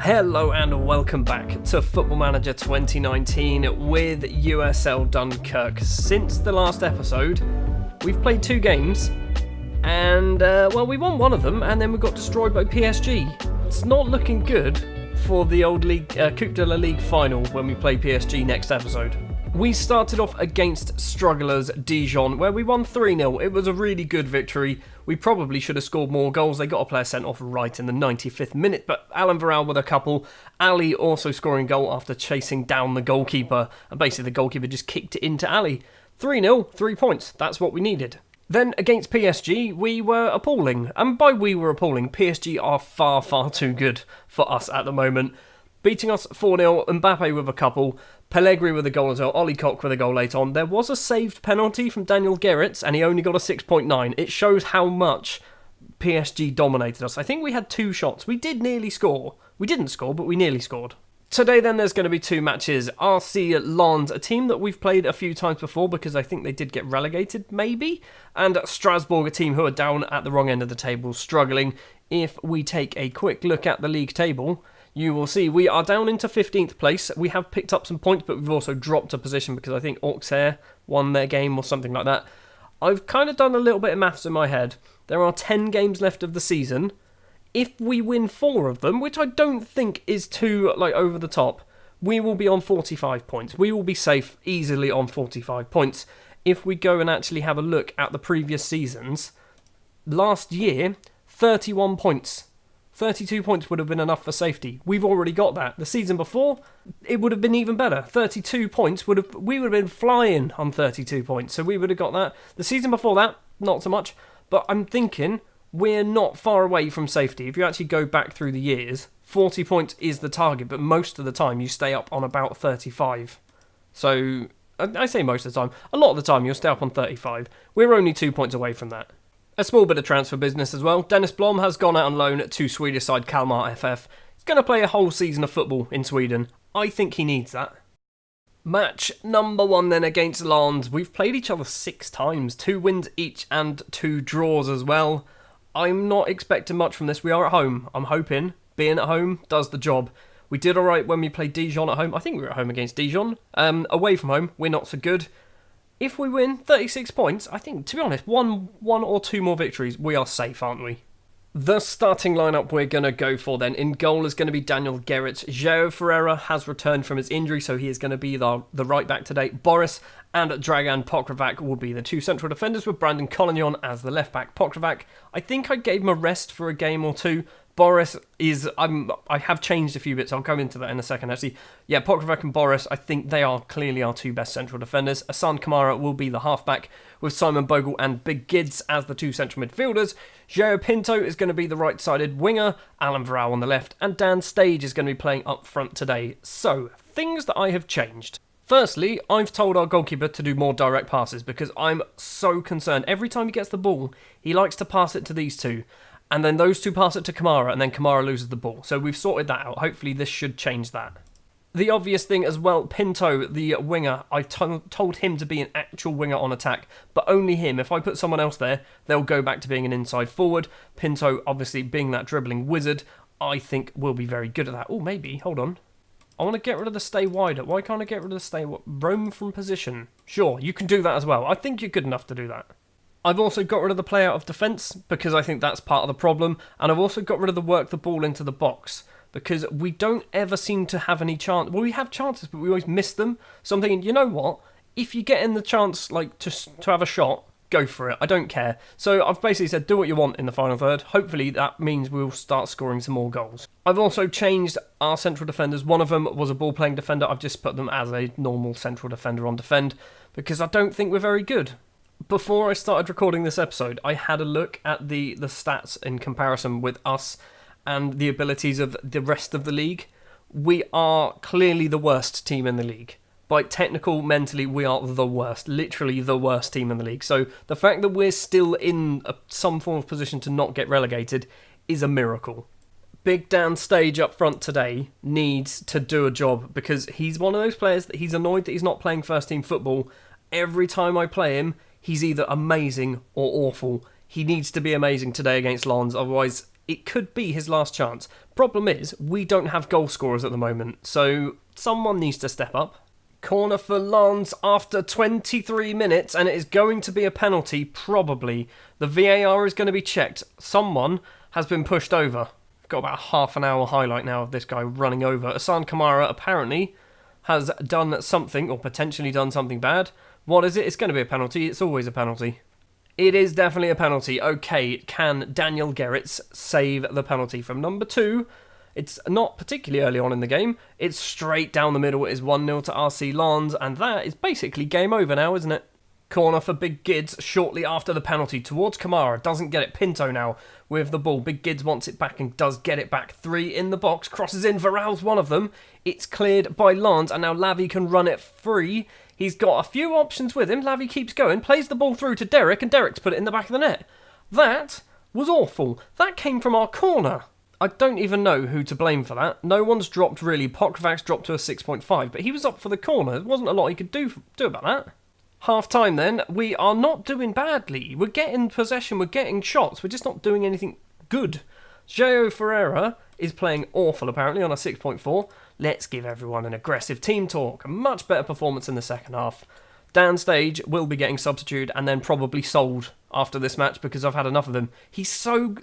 Hello and welcome back to Football Manager 2019 with USL Dunkerque. Since the last episode, we've played 2 games and, we won one of them and then we got destroyed by PSG. It's not looking good for the old league, Coupe de la Ligue final when we play PSG next episode. We started off against strugglers Dijon, where we won 3-0. It was a really good victory. We probably should have scored more goals. They got a player sent off right in the 95th minute, but Alan Varel with a couple. Ali also scoring goal after chasing down the goalkeeper, and basically the goalkeeper just kicked it into Ali. 3-0, 3 points. That's what we needed. Then against PSG, we were appalling. And by we were appalling, PSG are far, far too good for us at the moment. Beating us 4-0, Mbappe with a couple, Pellegrini with a goal as well, Ollie Koch with a goal late on. There was a saved penalty from Daniel Gerrits, and he only got a 6.9. It shows how much PSG dominated us. I think we had 2 shots. We did nearly score. We didn't score, but we nearly scored. Today then there's going to be 2 matches. RC Lens, a team that we've played a few times before because I think they did get relegated, maybe. And Strasbourg, a team who are down at the wrong end of the table, struggling. If we take a quick look at the league table, you will see we are down into 15th place. We have picked up some points, but we've also dropped a position because I think Auxerre won their game or something like that. I've kind of done a little bit of maths in my head. There are 10 games left of the season. If we win 4 of them, which I don't think is too over the top, we will be on 45 points. We will be safe easily on 45 points. If we go and actually have a look at the previous seasons, last year, 31 points. 32 points would have been enough for safety. We've already got that. The season before, it would have been even better. 32 points we would have been flying on 32 points. So we would have got that. The season before that, not so much. But I'm thinking we're not far away from safety. If you actually go back through the years, 40 points is the target, but most of the time you stay up on about 35. So I say most of the time. A lot of the time you'll stay up on 35. We're only 2 points away from that. A small bit of transfer business as well. Dennis Blom has gone out on loan to Swedish side Kalmar FF. He's going to play a whole season of football in Sweden. I think he needs that. Match number 1 then against Lens. We've played each other 6 times. 2 wins each and 2 draws as well. I'm not expecting much from this. We are at home. I'm hoping being at home does the job. We did alright when we played Dijon at home. I think we were at home against Dijon. Away from home, we're not so good. If we win 36 points, I think, to be honest, one or 2 more victories, we are safe, aren't we? The starting lineup we're going to go for then. In goal is going to be Daniel Gerrits. João Ferreira has returned from his injury, so he is going to be the right back today. Boris and Dragan Pokravac will be the 2 central defenders, with Brandon Collignon as the left back. Pokravac, I think I gave him a rest for a game or 2. Boris is... I have changed a few bits. I'll go into that in a second, actually. Yeah, Pokravac and Boris, I think they are clearly our 2 best central defenders. Asan Kamara will be the halfback, with Simon Bogle and Big Gids as the 2 central midfielders. João Pinto is going to be the right-sided winger, Alan Varel on the left, and Dan Stage is going to be playing up front today. So, things that I have changed. Firstly, I've told our goalkeeper to do more direct passes because I'm so concerned. Every time he gets the ball, he likes to pass it to these 2. And then those 2 pass it to Kamara, and then Kamara loses the ball. So we've sorted that out. Hopefully this should change that. The obvious thing as well, Pinto, the winger, I told him to be an actual winger on attack, but only him. If I put someone else there, they'll go back to being an inside forward. Pinto, obviously being that dribbling wizard, I think will be very good at that. Oh, maybe. Hold on. I want to get rid of the stay wider. Why can't I get rid of the stay... roam from position? Sure, you can do that as well. I think you're good enough to do that. I've also got rid of the play out of defence because I think that's part of the problem. And I've also got rid of the work the ball into the box because we don't ever seem to have any chance. Well, we have chances, but we always miss them. So I'm thinking, you know what? If you get in the chance to have a shot, go for it. I don't care. So I've basically said, do what you want in the final third. Hopefully that means we'll start scoring some more goals. I've also changed our central defenders. One of them was a ball-playing defender. I've just put them as a normal central defender on defend because I don't think we're very good. Before I started recording this episode, I had a look at the stats in comparison with us and the abilities of the rest of the league. We are clearly the worst team in the league. By technical, mentally, we are the worst. Literally the worst team in the league. So the fact that we're still in some form of position to not get relegated is a miracle. Big Dan Stage up front today needs to do a job because he's one of those players that he's annoyed that he's not playing first team football. Every time I play him, he's either amazing or awful. He needs to be amazing today against Lens, otherwise It could be his last chance. Problem is, we don't have goal scorers at the moment, so someone needs to step up. Corner for Lens after 23 minutes, and it is going to be a penalty, probably. The VAR is going to be checked. Someone has been pushed over. I've got about a half an hour highlight now of this guy running over. Asan Kamara apparently has done something, or potentially done something bad. What is it? It's going to be a penalty. It's always a penalty. It is definitely a penalty. Okay, can Daniel Gerrits save the penalty from number 2? It's not particularly early on in the game. It's straight down the middle. It is 1-0 to RC Lens, and that is basically game over now, isn't it? Corner for Big Gids shortly after the penalty towards Kamara. Doesn't get it. Pinto now with the ball. Big Gids wants it back and does get it back. 3 in the box. Crosses in. Varal's one of them. It's cleared by Lens, and now Lavy can run it free. He's got a few options with him. Lavy keeps going. Plays the ball through to Derek, and Derek's put it in the back of the net. That was awful. That came from our corner. I don't even know who to blame for that. No one's dropped really. Pokvac's dropped to a 6.5, but he was up for the corner. There wasn't a lot he could do about that. Half time then, we are not doing badly. We're getting possession, we're getting shots, we're just not doing anything good. João Ferreira is playing awful apparently on a 6.4. Let's give everyone an aggressive team talk. A much better performance in the second half. Dan Stage will be getting substituted and then probably sold after this match because I've had enough of him. He's so,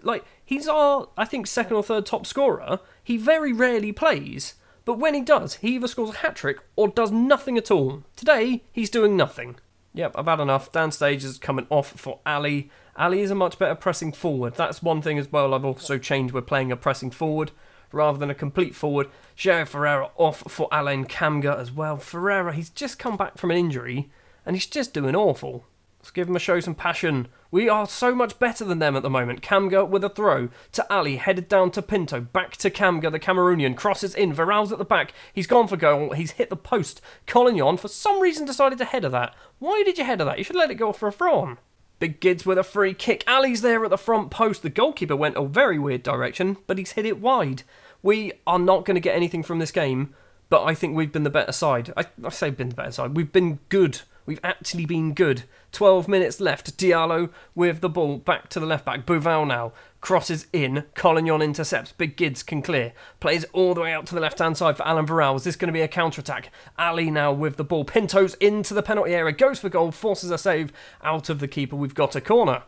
he's our, I think, second or third top scorer. He very rarely plays, but when he does, he either scores a hat-trick or does nothing at all. Today, he's doing nothing. Yep, I've had enough. Dan Stage is coming off for Ali. Ali is a much better pressing forward. That's one thing as well I've also changed. We're playing a pressing forward rather than a complete forward. João Ferreira off for Alain Kamga as well. Ferreira, he's just come back from an injury and he's just doing awful. Let's give him a show some passion. We are so much better than them at the moment. Kamga with a throw to Ali, headed down to Pinto, back to Kamga, the Cameroonian, crosses in, Varal's at the back, he's gone for goal, he's hit the post. Collignon, for some reason, decided to header that. Why did you header that? You should let it go for a throw-on. Big Gids with a free kick. Ali's there at the front post. The goalkeeper went a very weird direction, but he's hit it wide. We are not going to get anything from this game, but I think we've been the better side. I say been the better side. We've been good. We've actually been good. 12 minutes left. Diallo with the ball back to the left back. Bouval now crosses in. Collignon intercepts. Big Gids can clear. Plays all the way out to the left-hand side for Alan Varal. Is this going to be a counter-attack? Ali now with the ball. Pinto's into the penalty area. Goes for goal. Forces a save out of the keeper. We've got a corner.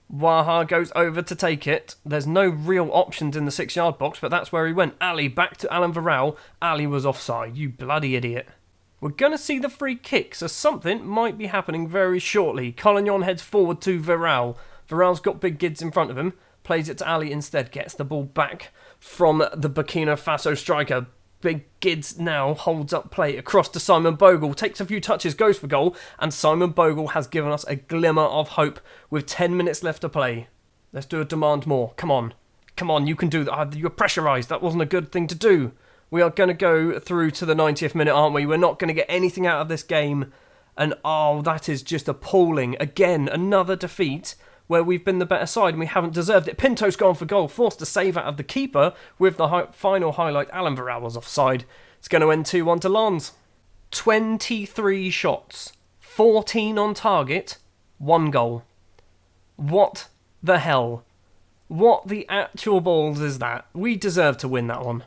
Waha goes over to take it. There's no real options in the 6-yard box, but that's where he went. Ali back to Alan Varal. Ali was offside. You bloody idiot. We're going to see the free kick, so something might be happening very shortly. Collignon heads forward to Varal. Varal's got Big Gids in front of him. Plays it to Ali instead. Gets the ball back from the Burkina Faso striker. Big Gids now holds up play across to Simon Bogle. Takes a few touches, goes for goal. And Simon Bogle has given us a glimmer of hope with 10 minutes left to play. Let's do a demand more. Come on. Come on, you can do that. You're pressurised. That wasn't a good thing to do. We are going to go through to the 90th minute, aren't we? We're not going to get anything out of this game. And, oh, that is just appalling. Again, another defeat where we've been the better side and we haven't deserved it. Pinto's gone for goal, forced a save out of the keeper with the final highlight. Alan Varal was offside. It's going to end 2-1 to Lens. 23 shots, 14 on target, 1 goal. What the hell? What the actual balls is that? We deserve to win that one.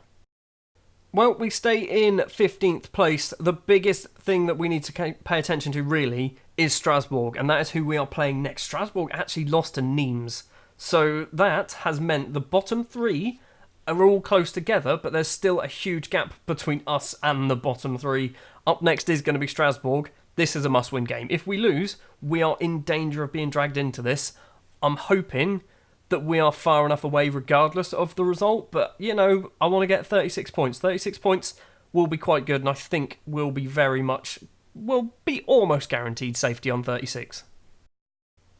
Well, we stay in 15th place. The biggest thing that we need to pay attention to, really, is Strasbourg, and that is who we are playing next. Strasbourg actually lost to Nimes, so that has meant the bottom 3 are all close together, but there's still a huge gap between us and the bottom 3. Up next is going to be Strasbourg. This is a must-win game. If we lose, we are in danger of being dragged into this. I'm hoping that we are far enough away regardless of the result, but, you know, I want to get 36 points. 36 points will be quite good, and I think we'll be almost guaranteed safety on 36.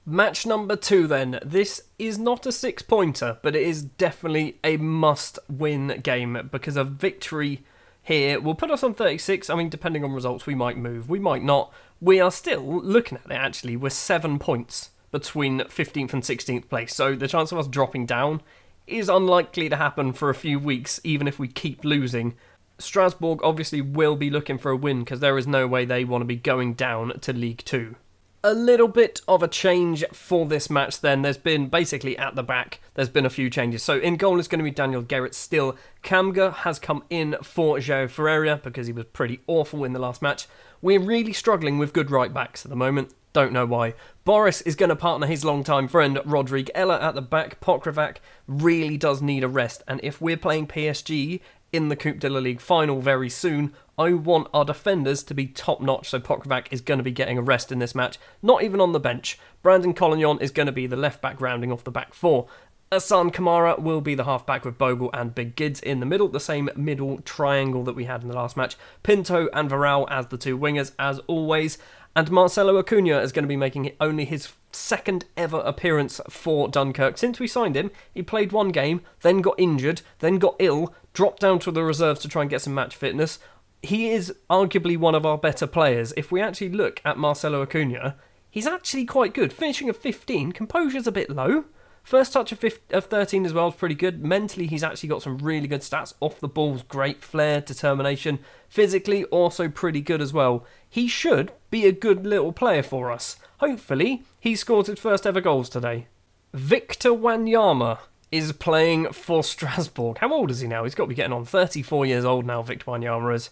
Match number 2 then. This is not a 6-pointer, but it is definitely a must-win game, because a victory here will put us on 36. I mean, depending on results, we might move, we might not. We are still, looking at it actually, we're 7 points between 15th and 16th place, so the chance of us dropping down is unlikely to happen for a few weeks, even if we keep losing. Strasbourg obviously will be looking for a win, because there is no way they want to be going down to League 2. A little bit of a change for this match then. There's been, basically at the back, there's been a few changes. So in goal is going to be Daniel Garrett still. Kamga has come in for João Ferreira because he was pretty awful in the last match. We're really struggling with good right backs at the moment. Don't know why. Boris is going to partner his longtime friend Rodrigue Ella at the back. Pokravac really does need a rest. And if we're playing PSG in the Coupe de la Ligue final very soon, I want our defenders to be top-notch, so Pokravac is going to be getting a rest in this match, not even on the bench. Brandon Collignon is going to be the left-back rounding off the back four. Asan Kamara will be the half-back with Bogle and Big Gids in the middle, the same middle triangle that we had in the last match. Pinto and Varane as the two wingers, as always. And Marcelo Acuna is going to be making only his second ever appearance for Dunkirk. Since we signed him, he played one game, then got injured, then got ill, dropped down to the reserves to try and get some match fitness. He is arguably one of our better players. If we actually look at Marcelo Acuna, he's actually quite good. Finishing at 15, composure's a bit low. First touch of 13 as well is pretty good. Mentally, he's actually got some really good stats. Off the ball's great flair, determination. Physically, also pretty good as well. He should be a good little player for us. Hopefully, he scores his first ever goals today. Victor Wanyama is playing for Strasbourg. How old is he now? He's got to be getting on 34 years old now, Victor Wanyama is.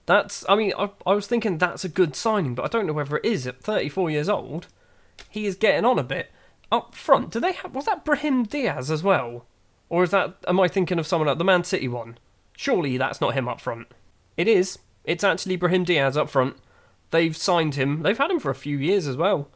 I was thinking that's a good signing, but I don't know whether it is. At 34 years old, he is getting on a bit. Up front, was that Brahim Diaz as well? Or am I thinking of someone else? The Man City one. Surely that's not him up front. It is. It's actually Brahim Diaz up front. They've signed him. They've had him for a few years as well.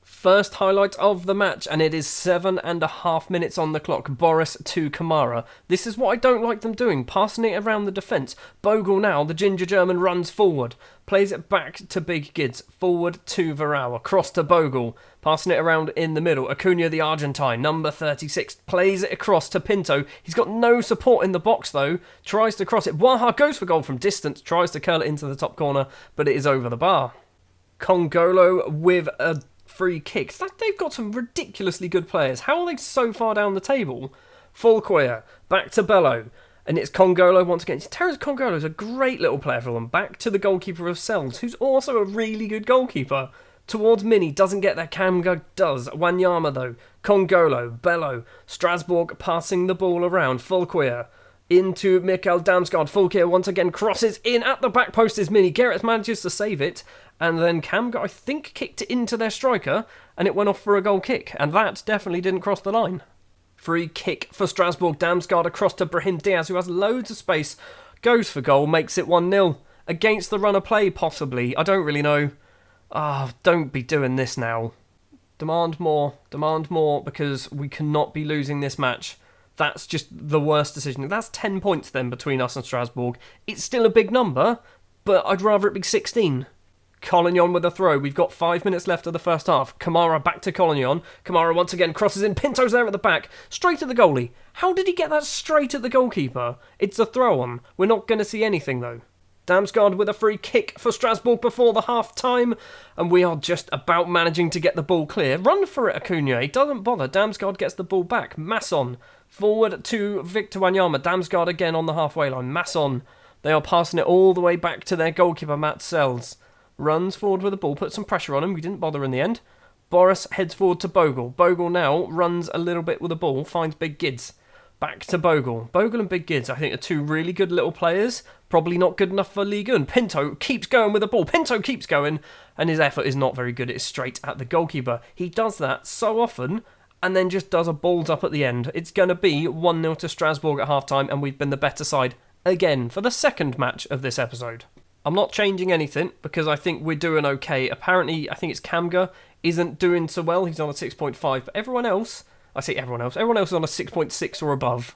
First highlight of the match, and it is 7.5 minutes on the clock. Boris to Kamara. This is what I don't like them doing, passing it around the defence. Bogle now, the ginger German, runs forward. Plays it back to Big Gids. Forward to Varane. Across to Bogle. Passing it around in the middle. Acuna, the Argentine, number 36. Plays it across to Pinto. He's got no support in the box though. Tries to cross it. Waha goes for goal from distance. Tries to curl it into the top corner, but it is over the bar. Congolo with a free kicks. They've got some ridiculously good players. How are they so far down the table? Fulquia, back to Bello. And it's Congolo once again. Terence Congolo is a great little player for them. Back to the goalkeeper of Sells, who's also a really good goalkeeper. Towards Mini, doesn't get there. Kamga does. Wanyama though. Congolo, Bello. Strasbourg passing the ball around. Fulquia into Mikael Damsgaard. Fulquia once again crosses in at the back post is Mini. Garrett manages to save it. And then Kamga, I think, kicked it into their striker, and it went off for a goal kick. And that definitely didn't cross the line. Free kick for Strasbourg. Damsgaard across to Brahim Diaz, who has loads of space. Goes for goal, makes it 1-0. Against the run of play, possibly. I don't really know. Don't be doing this now. Demand more, because we cannot be losing this match. That's just the worst decision. That's 10 points then between us and Strasbourg. It's still a big number, but I'd rather it be 16. Collignon with a throw. We've got 5 minutes left of the first half. Kamara back to Collignon. Kamara once again crosses in. Pinto's there at the back. Straight at the goalie. How did he get that straight at the goalkeeper? It's a throw-on. We're not going to see anything though. Damsgaard with a free kick for Strasbourg before the half-time. And we are just about managing to get the ball clear. Run for it, Acuna. He doesn't bother. Damsgaard gets the ball back. Masson forward to Victor Wanyama. Damsgaard again on the halfway line. Masson. They are passing it all the way back to their goalkeeper, Matt Sells. Runs forward with the ball, puts some pressure on him. We didn't bother in the end. Boris heads forward to Bogle. Bogle now runs a little bit with the ball, finds Big Gids. Back to Bogle. Bogle and Big Gids, I think, are two really good little players. Probably not good enough for Ligue 1. Pinto keeps going with the ball. Pinto keeps going, and his effort is not very good. It's straight at the goalkeeper. He does that so often, and then just does a balls up at the end. It's going to be 1-0 to Strasbourg at half-time, and we've been the better side again for the second match of this episode. I'm not changing anything because I think we're doing okay. Apparently, I think it's Kamga isn't doing so well. He's on a 6.5, but everyone else is on a 6.6 or above.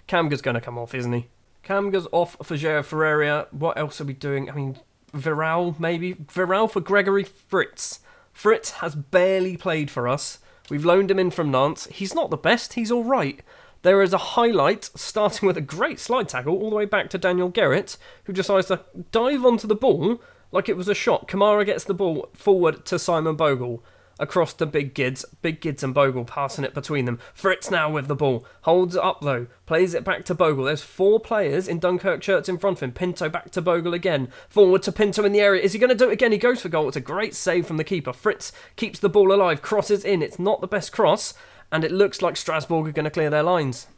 Kamga's going to come off, isn't he? Kamga's off for João Ferreira. What else are we doing? I mean, Viral, maybe? Viral for Gregory Fritz. Fritz has barely played for us. We've loaned him in from Nantes. He's not the best. He's all right. There is a highlight, starting with a great slide tackle, all the way back to Daniel Garrett, who decides to dive onto the ball like it was a shot. Kamara gets the ball forward to Simon Bogle. across to Big Gids. Big Gids and Bogle passing it between them. Fritz now with the ball. Holds it up though. Plays it back to Bogle. There's 4 players in Dunkerque shirts in front of him. Pinto back to Bogle again. Forward to Pinto in the area. Is he going to do it again? He goes for goal. It's a great save from the keeper. Fritz keeps the ball alive. Crosses in. It's not the best cross. And it looks like Strasbourg are going to clear their lines.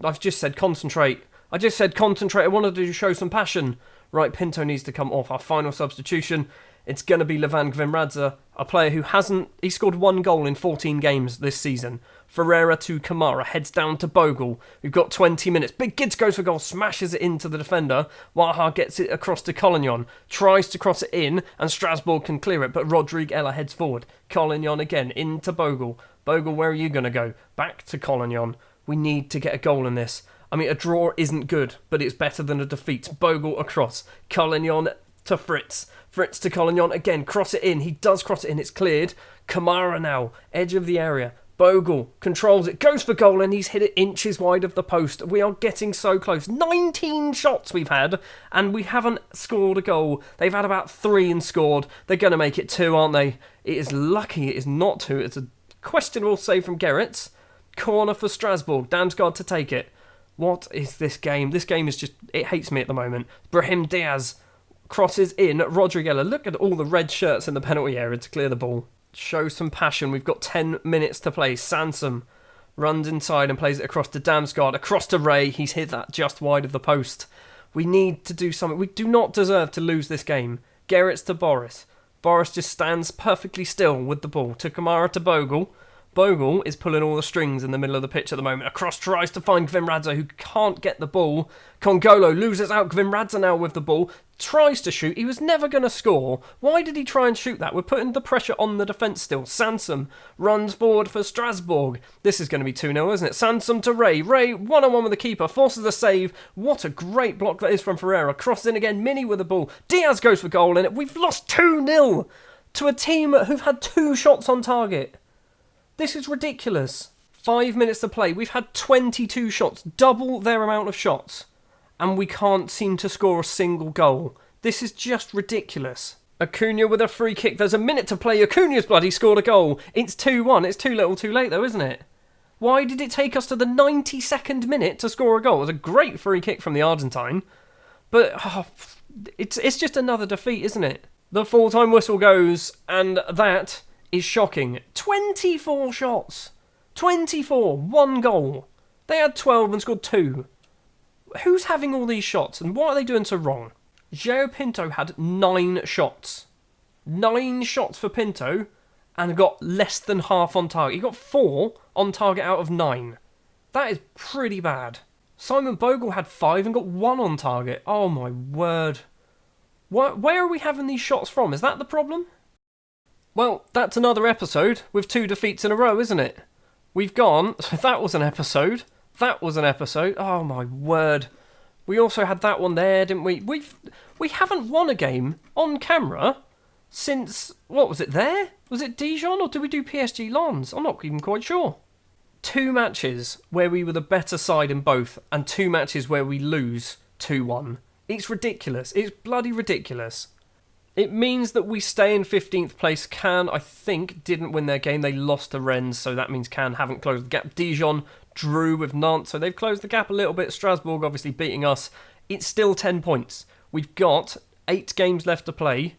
I've just said concentrate. I just said concentrate. I wanted to show some passion. Right, Pinto needs to come off. Our final substitution. It's going to be Levan Gvimradze, a player who he scored 1 goal in 14 games this season. Ferreira to Kamara, heads down to Bogle. We've got 20 minutes. Big Gids goes for goal, smashes it into the defender. Waha gets it across to Collignon, tries to cross it in, and Strasbourg can clear it, but Rodrigue Ella heads forward. Collignon again, into Bogle. Bogle, where are you going to go? Back to Collignon. We need to get a goal in this. I mean, a draw isn't good, but it's better than a defeat. Bogle across. Collignon to Fritz. Fritz to Collignon again. Cross it in. He does cross it in. It's cleared. Kamara now. Edge of the area. Bogle controls it. Goes for goal and he's hit it inches wide of the post. We are getting so close. 19 shots we've had and we haven't scored a goal. They've had about 3 and scored. They're going to make it 2, aren't they? It is lucky it is not 2. It's a questionable save from Gerrits. Corner for Strasbourg. Damsgaard to take it. What is this game? This game is just... It hates me at the moment. Brahim Diaz crosses in. Rodriguez. Look at all the red shirts in the penalty area to clear the ball. Show some passion. We've got 10 minutes to play. Sansom runs inside and plays it across to Damsgaard. Across to Ray. He's hit that just wide of the post. We need to do something. We do not deserve to lose this game. Gerrits to Boris. Boris just stands perfectly still with the ball. To Kamara to Bogle. Bogle is pulling all the strings in the middle of the pitch at the moment. Across tries to find Gvimradze, who can't get the ball. Congolo loses out. Gvimradze now with the ball. Tries to shoot. He was never going to score. Why did he try and shoot that? We're putting the pressure on the defence still. Sansom runs forward for Strasbourg. This is going to be 2-0, isn't it? Sansom to Ray. Ray, one-on-one with the keeper. Forces a save. What a great block that is from Ferreira. Crosses in again. Mini with the ball. Diaz goes for goal in it. We've lost 2-0 to a team who've had 2 shots on target. This is ridiculous. 5 minutes to play. We've had 22 shots, double their amount of shots, and we can't seem to score a single goal. This is just ridiculous. Acuna with a free kick. There's a minute to play. Acuna's bloody scored a goal. It's 2-1. It's too little too late though, isn't it? Why did it take us to the 92nd minute to score a goal? It was a great free kick from the Argentine, but it's just another defeat, isn't it? The full-time whistle goes, and that is shocking. 24 shots. 24. 1 goal. They had 12 and scored 2. Who's having all these shots and what are they doing so wrong? João Pinto had 9 shots. 9 shots for Pinto and got less than half on target. He got 4 on target out of 9. That is pretty bad. Simon Bogle had 5 and got 1 on target. Oh my word. Where are we having these shots from? Is that the problem? Well, that's another episode with 2 defeats in a row, isn't it? We've gone... So that was an episode. That was an episode. Oh, my word. We also had that one there, didn't we? We haven't won a game on camera since... What was it there? Was it Dijon or did we do PSG Lens? I'm not even quite sure. 2 matches where we were the better side in both and 2 matches where we lose 2-1. It's ridiculous. It's bloody ridiculous. It means that we stay in 15th place. Cannes, I think, didn't win their game. They lost to Rennes, so that means Cannes haven't closed the gap. Dijon drew with Nantes, so they've closed the gap a little bit. Strasbourg obviously beating us. It's still 10 points. We've got 8 games left to play.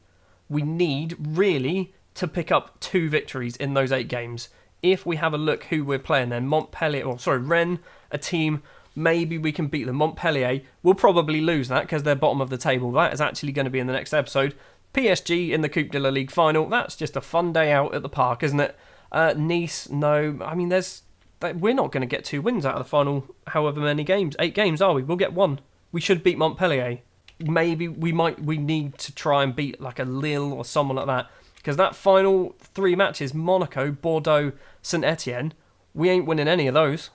We need, really, to pick up 2 victories in those 8 games. If we have a look who we're playing then, Rennes, a team... Maybe we can beat them. Montpellier, we'll probably lose that because they're bottom of the table. That is actually going to be in the next episode. PSG in the Coupe de la Ligue final. That's just a fun day out at the park, isn't it? Nice, no. I mean, we're not going to get 2 wins out of the final however many games. 8 games, are we? We'll get 1. We should beat Montpellier. Maybe we need to try and beat like a Lille or someone like that. Because that final 3 matches, Monaco, Bordeaux, Saint Etienne, we ain't winning any of those.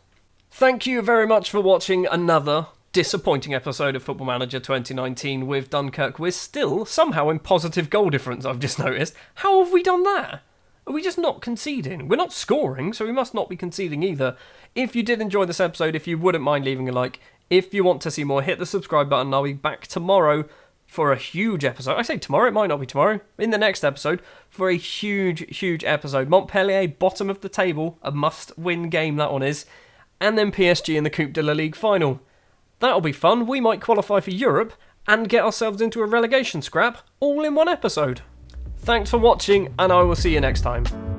Thank you very much for watching another disappointing episode of Football Manager 2019 with Dunkerque. We're still somehow in positive goal difference, I've just noticed. How have we done that? Are we just not conceding? We're not scoring, so we must not be conceding either. If you did enjoy this episode, if you wouldn't mind leaving a like, if you want to see more, hit the subscribe button. I'll be back tomorrow for a huge episode. I say tomorrow, it might not be tomorrow. In the next episode, for a huge episode. Montpellier, bottom of the table, a must-win game that one is. And then PSG in the Coupe de la Ligue final. That'll be fun. We might qualify for Europe and get ourselves into a relegation scrap all in one episode. Thanks for watching, and I will see you next time.